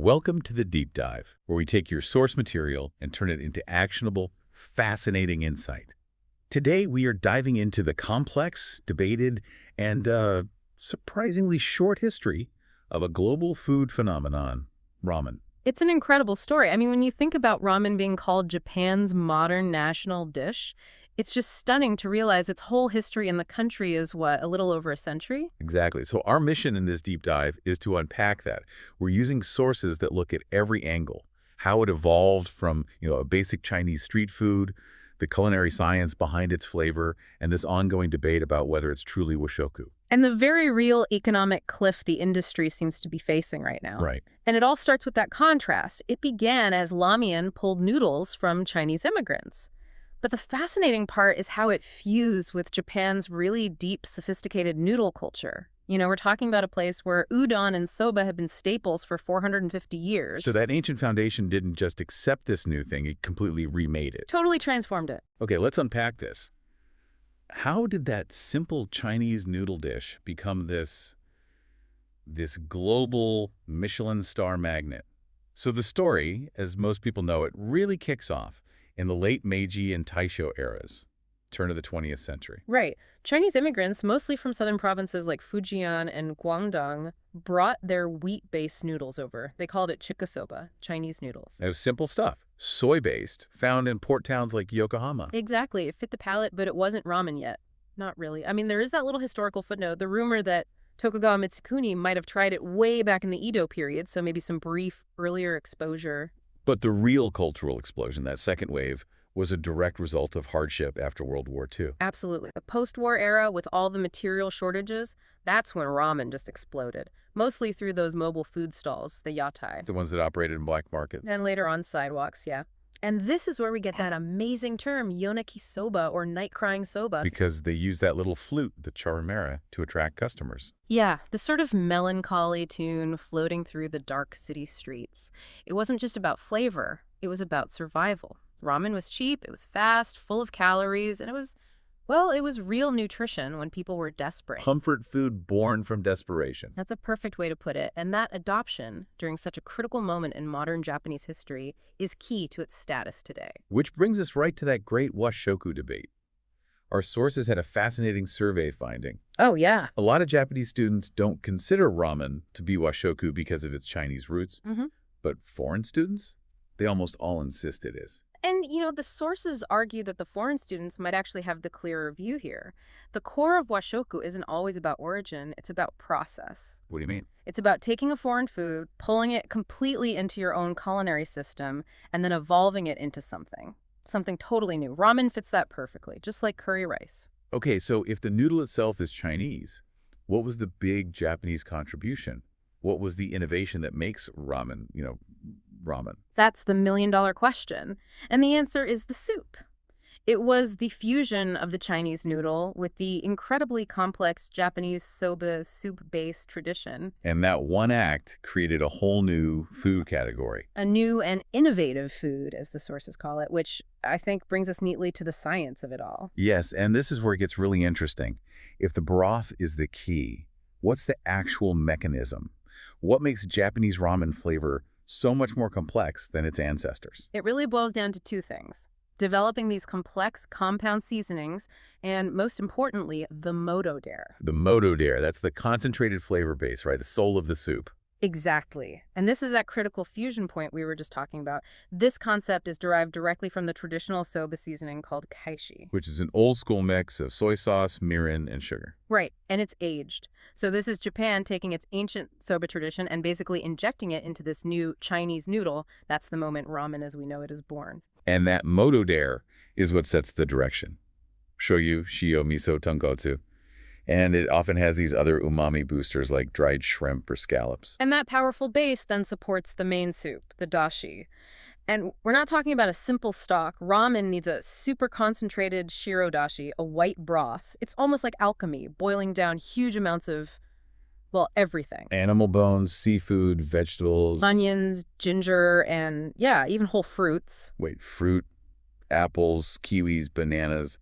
Welcome to the Deep Dive, where we take your source material and turn it into actionable, fascinating insight. Today, we are diving into the complex, debated, and surprisingly short history of a global food phenomenon, ramen. It's an incredible story. I mean, when you think about ramen being called Japan's modern national dish, it's just stunning to realize its whole history in the country is, what, a little over a century? Exactly. So our mission in this deep dive is to unpack that. We're using sources that look at every angle, how it evolved from, a basic Chinese street food, the culinary science behind its flavor, and this ongoing debate about whether it's truly washoku. And the very real economic cliff the industry seems to be facing right now. Right. And it all starts with that contrast. It began as ramen pulled noodles from Chinese immigrants. But the fascinating part is how it fused with Japan's really deep, sophisticated noodle culture. We're talking about a place where udon and soba have been staples for 450 years. So that ancient foundation didn't just accept this new thing, it completely remade it. Totally transformed it. Okay, let's unpack this. How did that simple Chinese noodle dish become this global Michelin star magnet? So the story, as most people know it, really kicks off in the late Meiji and Taisho eras, turn of the 20th century. Right. Chinese immigrants, mostly from southern provinces like Fujian and Guangdong, brought their wheat-based noodles over. They called it chikusoba, Chinese noodles. It was simple stuff, soy-based, found in port towns like Yokohama. Exactly. It fit the palate, but it wasn't ramen yet. Not really. I mean, there is that little historical footnote, the rumor that Tokugawa Mitsukuni might have tried it way back in the Edo period, so maybe some brief earlier exposure. But the real cultural explosion, that second wave, was a direct result of hardship after World War II. Absolutely. The post-war era, with all the material shortages, that's when ramen just exploded. Mostly through those mobile food stalls, the yatai. The ones that operated in black markets. And later on sidewalks, yeah. And this is where we get that amazing term, yonaki soba, or night-crying soba. Because they use that little flute, the charamera, to attract customers. Yeah, the sort of melancholy tune floating through the dark city streets. It wasn't just about flavor, it was about survival. Ramen was cheap, it was fast, full of calories, and it was real nutrition when people were desperate. Comfort food born from desperation. That's a perfect way to put it. And that adoption, during such a critical moment in modern Japanese history, is key to its status today. Which brings us right to that great washoku debate. Our sources had a fascinating survey finding. Oh, yeah. A lot of Japanese students don't consider ramen to be washoku because of its Chinese roots. But foreign students, they almost all insist it is. And, the sources argue that the foreign students might actually have the clearer view here. The core of washoku isn't always about origin, it's about process. What do you mean? It's about taking a foreign food, pulling it completely into your own culinary system, and then evolving it into something totally new. Ramen fits that perfectly, just like curry rice. Okay, so if the noodle itself is Chinese, what was the big Japanese contribution? What was the innovation that makes ramen, ramen? That's the million-dollar question. And the answer is the soup. It was the fusion of the Chinese noodle with the incredibly complex Japanese soba soup-based tradition. And that one act created a whole new food category. A new and innovative food, as the sources call it, which I think brings us neatly to the science of it all. Yes, and this is where it gets really interesting. If the broth is the key, what's the actual mechanism? What makes Japanese ramen flavor so much more complex than its ancestors? It really boils down to two things: developing these complex compound seasonings, and most importantly, the moto dare. The moto dare, that's the concentrated flavor base, right? The soul of the soup. Exactly. And this is that critical fusion point we were just talking about. This concept is derived directly from the traditional soba seasoning called kaishi. Which is an old school mix of soy sauce, mirin, and sugar. Right, and it's aged. So this is Japan taking its ancient soba tradition and basically injecting it into this new Chinese noodle. That's the moment ramen as we know it is born. And that moto dare is what sets the direction. Shoyu, shio, miso, tonkotsu. And it often has these other umami boosters like dried shrimp or scallops. And that powerful base then supports the main soup, the dashi. And we're not talking about a simple stock. Ramen needs a super concentrated shiro dashi, a white broth. It's almost like alchemy, boiling down huge amounts of, everything. Animal bones, seafood, vegetables. Onions, ginger, and even whole fruits. Wait, fruit, apples, kiwis, bananas.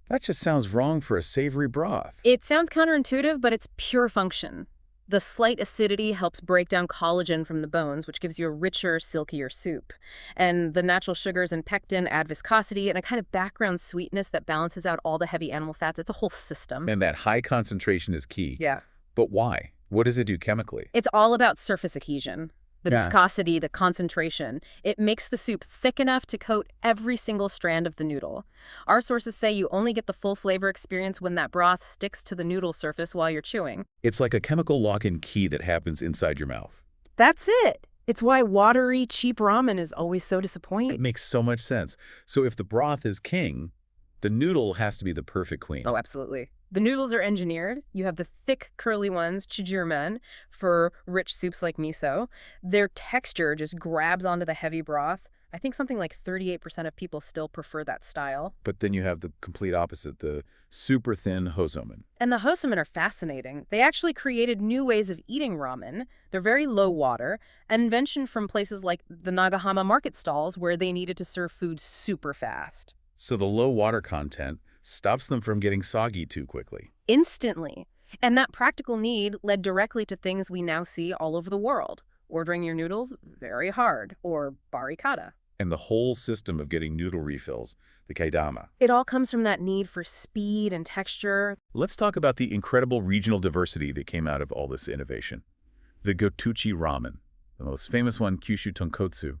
That just sounds wrong for a savory broth. It sounds counterintuitive, but it's pure function. The slight acidity helps break down collagen from the bones, which gives you a richer, silkier soup. And the natural sugars and pectin add viscosity and a kind of background sweetness that balances out all the heavy animal fats. It's a whole system. And that high concentration is key. Yeah. But why? What does it do chemically? It's all about surface adhesion. The Yeah. viscosity, the concentration. It makes the soup thick enough to coat every single strand of the noodle. Our sources say you only get the full flavor experience when that broth sticks to the noodle surface while you're chewing. It's like a chemical lock-in key that happens inside your mouth. That's it. It's why watery, cheap ramen is always so It disappointing. makes so much sense. So if the broth is king, the noodle has to be the perfect queen. Oh, absolutely. The noodles are engineered. You have the thick, curly ones, chijirmen, for rich soups like miso. Their texture just grabs onto the heavy broth. I think something like 38% of people still prefer that style. But then you have the complete opposite, the super thin hosomen. And the hosomen are fascinating. They actually created new ways of eating ramen. They're very low water, an invention from places like the Nagahama market stalls where they needed to serve food super fast. So the low water content stops them from getting soggy too quickly. Instantly. And that practical need led directly to things we now see all over the world. Ordering your noodles very hard, or barikata. And the whole system of getting noodle refills, the kaidama. It all comes from that need for speed and texture. Let's talk about the incredible regional diversity that came out of all this innovation. The Gotuchi ramen, the most famous one, Kyushu tonkotsu.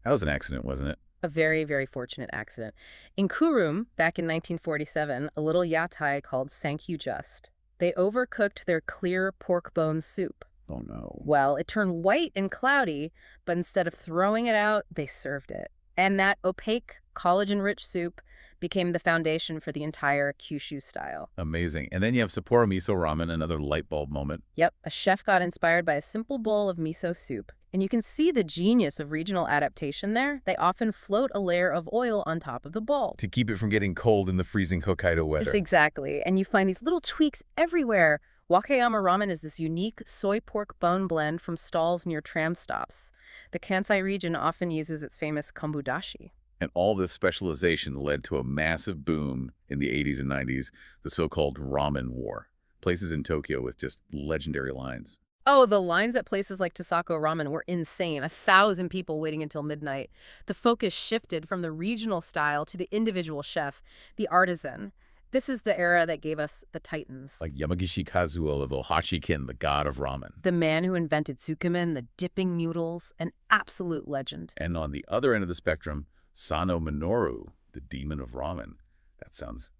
That was an accident, wasn't it? A very, very fortunate accident. In Kurum, back in 1947, a little yatai called Sankyu Just. They overcooked their clear pork bone soup. Oh no. Well, it turned white and cloudy, but instead of throwing it out, they served it. And that opaque, collagen-rich soup became the foundation for the entire Kyushu style. Amazing. And then you have Sapporo miso ramen, another light bulb moment. Yep, a chef got inspired by a simple bowl of miso soup. And you can see the genius of regional adaptation there. They often float a layer of oil on top of the bowl. To keep it from getting cold in the freezing Hokkaido weather. Yes, exactly. And you find these little tweaks everywhere. Wakayama ramen is this unique soy pork bone blend from stalls near tram stops. The Kansai region often uses its famous kombudashi. And all this specialization led to a massive boom in the 80s and 90s, the so-called ramen war. Places in Tokyo with just legendary lines. Oh, the lines at places like Tosako Ramen were insane. 1,000 people waiting until midnight. The focus shifted from the regional style to the individual chef, the artisan. This is the era that gave us the titans. Like Yamagishi Kazuo of Ohachikin, the god of ramen. The man who invented tsukemen, the dipping noodles, an absolute legend. And on the other end of the spectrum, Sano Minoru, the demon of ramen. That sounds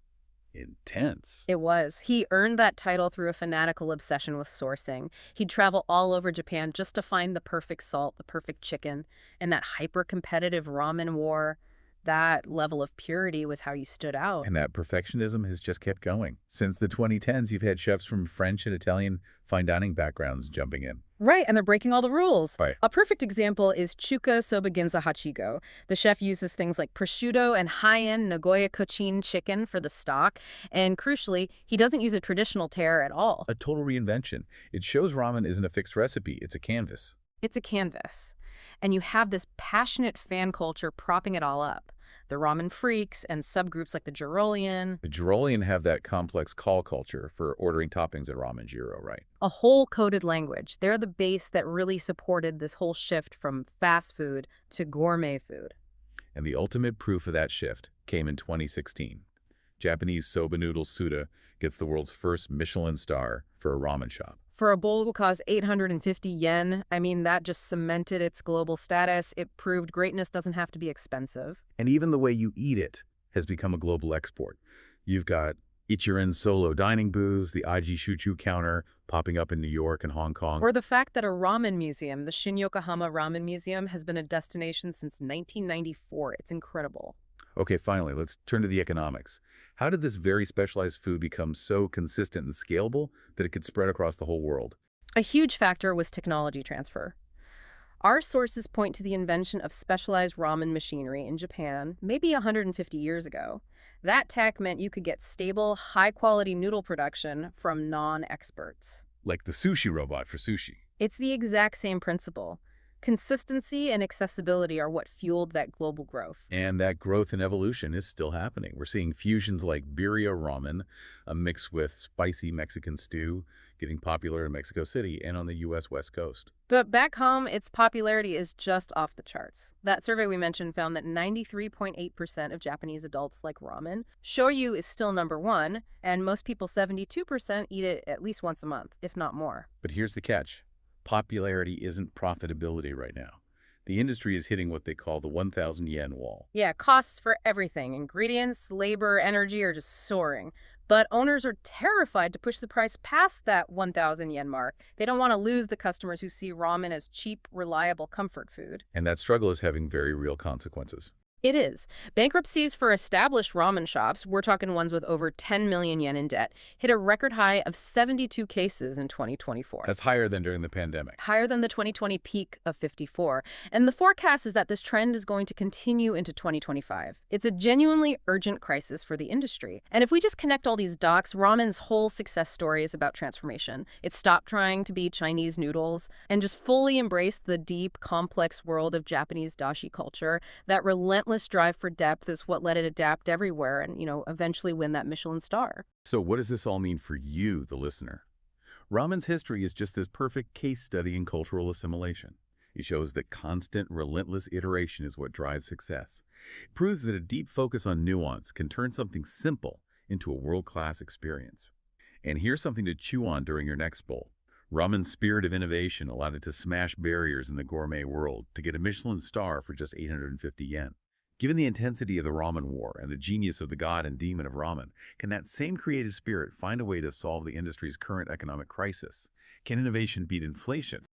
intense. It was. He earned that title through a fanatical obsession with sourcing. He'd travel all over Japan just to find the perfect salt, the perfect chicken, and that hyper-competitive ramen war. That level of purity was how you stood out. And that perfectionism has just kept going. Since the 2010s, you've had chefs from French and Italian fine dining backgrounds jumping in. Right, and they're breaking all the rules. Right. A perfect example is Chuka Soba Ginza Hachigo. The chef uses things like prosciutto and high-end Nagoya Cochin chicken for the stock, and crucially, he doesn't use a traditional tear at all. A total reinvention. It shows ramen isn't a fixed recipe, it's a canvas. It's a canvas. And you have this passionate fan culture propping it all up. The ramen freaks and subgroups like the Jirolian. The Jirolian have that complex call culture for ordering toppings at Ramen Jiro, right? A whole coded language. They're the base that really supported this whole shift from fast food to gourmet food. And the ultimate proof of that shift came in 2016. Japanese soba noodle Suda gets the world's first Michelin star for a ramen shop. For a bowl to cost 850 yen, I mean, that just cemented its global status. It proved greatness doesn't have to be expensive. And even the way you eat it has become a global export. You've got Ichiran solo dining booths, the Aji Shuchu counter popping up in New York and Hong Kong. Or the fact that a ramen museum, the Shin Yokohama Ramen Museum, has been a destination since 1994. It's incredible. Okay, finally, let's turn to the economics. How did this very specialized food become so consistent and scalable that it could spread across the whole world? A huge factor was technology transfer. Our sources point to the invention of specialized ramen machinery in Japan, maybe 150 years ago. That tech meant you could get stable, high-quality noodle production from non-experts. Like the sushi robot for sushi. It's the exact same principle. Consistency and accessibility are what fueled that global growth. And that growth and evolution is still happening. We're seeing fusions like birria ramen, a mix with spicy Mexican stew, getting popular in Mexico City and on the U.S. West Coast. But back home, its popularity is just off the charts. That survey we mentioned found that 93.8% of Japanese adults like ramen. Shoyu is still number one, and most people, 72%, eat it at least once a month, if not more. But here's the catch. Popularity isn't profitability right now. The industry is hitting what they call the 1,000 yen wall. Yeah, costs for everything. Ingredients, labor, energy are just soaring. But owners are terrified to push the price past that 1,000 yen mark. They don't want to lose the customers who see ramen as cheap, reliable comfort food. And that struggle is having very real consequences. It is. Bankruptcies for established ramen shops, we're talking ones with over 10 million yen in debt, hit a record high of 72 cases in 2024. That's higher than during the pandemic. Higher than the 2020 peak of 54. And the forecast is that this trend is going to continue into 2025. It's a genuinely urgent crisis for the industry. And if we just connect all these dots, ramen's whole success story is about transformation. It stopped trying to be Chinese noodles and just fully embraced the deep, complex world of Japanese dashi culture. That relentless drive for depth is what let it adapt everywhere and, eventually win that Michelin star. So what does this all mean for you, the listener? Ramen's history is just this perfect case study in cultural assimilation. It shows that constant, relentless iteration is what drives success. It proves that a deep focus on nuance can turn something simple into a world-class experience. And here's something to chew on during your next bowl. Ramen's spirit of innovation allowed it to smash barriers in the gourmet world to get a Michelin star for just 850 yen. Given the intensity of the ramen war and the genius of the god and demon of ramen, can that same creative spirit find a way to solve the industry's current economic crisis? Can innovation beat inflation?